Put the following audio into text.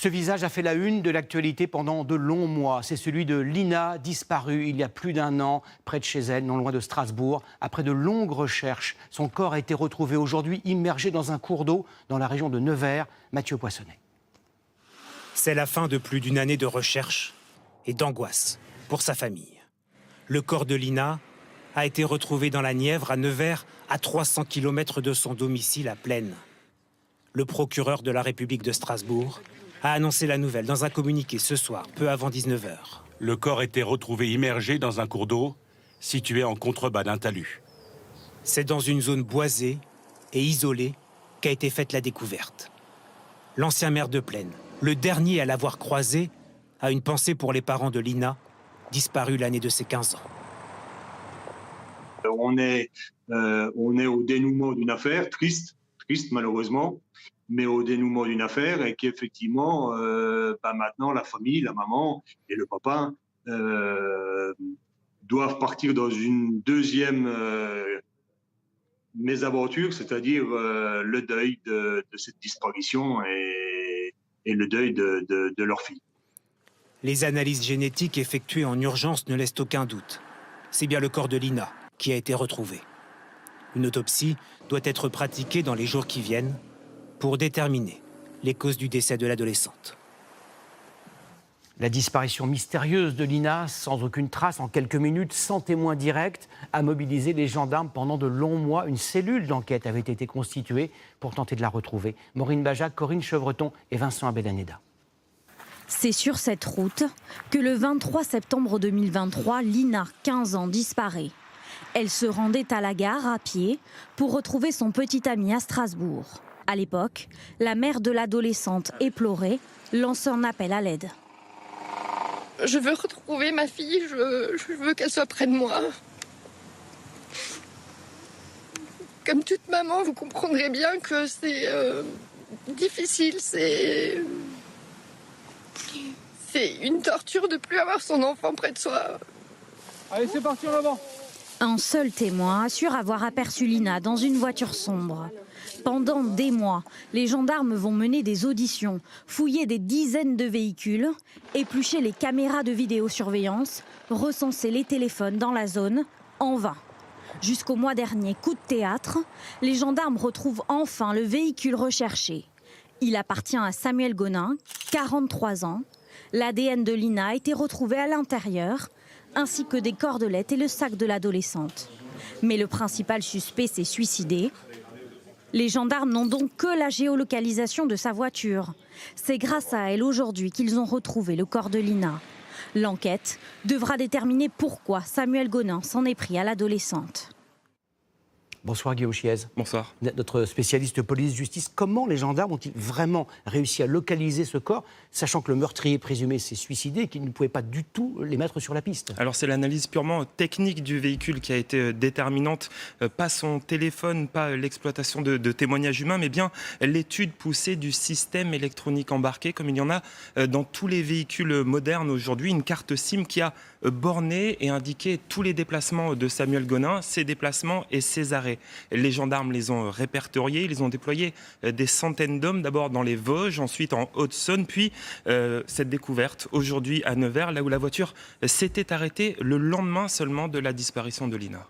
Ce visage a fait la une de l'actualité pendant de longs mois. C'est celui de Lina, disparue il y a plus d'un an, près de chez elle, non loin de Strasbourg. Après de longues recherches, son corps a été retrouvé aujourd'hui immergé dans un cours d'eau dans la région de Nevers. Mathieu Poissonnet. C'est la fin de plus d'une année de recherche et d'angoisse pour sa famille. Le corps de Lina a été retrouvé dans la Nièvre, à Nevers, à 300 km de son domicile à Plaine. Le procureur de la République de Strasbourg a annoncé la nouvelle dans un communiqué ce soir, peu avant 19 h. Le corps était retrouvé immergé dans un cours d'eau situé en contrebas d'un talus. C'est dans une zone boisée et isolée qu'a été faite la découverte. L'ancien maire de Plaine, le dernier à l'avoir croisé, a une pensée pour les parents de Lina, disparue l'année de ses 15 ans. On est au dénouement d'une affaire, triste malheureusement, mais au dénouement d'une affaire et qu'effectivement, maintenant la famille, la maman et le papa doivent partir dans une deuxième mésaventure, c'est-à-dire le deuil de cette disparition et le deuil de leur fille. Les analyses génétiques effectuées en urgence ne laissent aucun doute. C'est bien le corps de Lina qui a été retrouvé. Une autopsie doit être pratiquée dans les jours qui viennent pour déterminer les causes du décès de l'adolescente. La disparition mystérieuse de Lina, sans aucune trace, en quelques minutes, sans témoin direct, a mobilisé les gendarmes pendant de longs mois. Une cellule d'enquête avait été constituée pour tenter de la retrouver. Maureen Bajac, Corinne Chevreton et Vincent Abedaneda. C'est sur cette route que le 23 septembre 2023, Lina, 15 ans, disparaît. Elle se rendait à la gare à pied pour retrouver son petit ami à Strasbourg. À l'époque, la mère de l'adolescente, éplorée, lance un appel à l'aide. Je veux retrouver ma fille, je veux qu'elle soit près de moi. Comme toute maman, vous comprendrez bien que c'est difficile, c'est une torture de ne plus avoir son enfant près de soi. Allez, c'est parti en avant. Un seul témoin assure avoir aperçu Lina dans une voiture sombre. Pendant des mois, les gendarmes vont mener des auditions, fouiller des dizaines de véhicules, éplucher les caméras de vidéosurveillance, recenser les téléphones dans la zone, en vain. Jusqu'au mois dernier, coup de théâtre, les gendarmes retrouvent enfin le véhicule recherché. Il appartient à Samuel Gonin, 43 ans. L'ADN de Lina a été retrouvé à l'intérieur, ainsi que des cordelettes et le sac de l'adolescente. Mais le principal suspect s'est suicidé. Les gendarmes n'ont donc que la géolocalisation de sa voiture. C'est grâce à elle aujourd'hui qu'ils ont retrouvé le corps de Lina. L'enquête devra déterminer pourquoi Samuel Gonin s'en est pris à l'adolescente. Bonsoir Guillaume Chiez. Bonsoir. Notre spécialiste police-justice, comment les gendarmes ont-ils vraiment réussi à localiser ce corps, sachant que le meurtrier présumé s'est suicidé et qu'ils ne pouvaient pas du tout les mettre sur la piste? Alors c'est l'analyse purement technique du véhicule qui a été déterminante, pas son téléphone, pas l'exploitation de témoignages humains, mais bien l'étude poussée du système électronique embarqué, comme il y en a dans tous les véhicules modernes aujourd'hui, une carte SIM qui a borné et indiqué tous les déplacements de Samuel Gonin, ses déplacements et ses arrêts. Les gendarmes les ont répertoriés, ils ont déployé des centaines d'hommes, d'abord dans les Vosges, ensuite en Haute-Saône, puis cette découverte aujourd'hui à Nevers, là où la voiture s'était arrêtée le lendemain seulement de la disparition de Lina.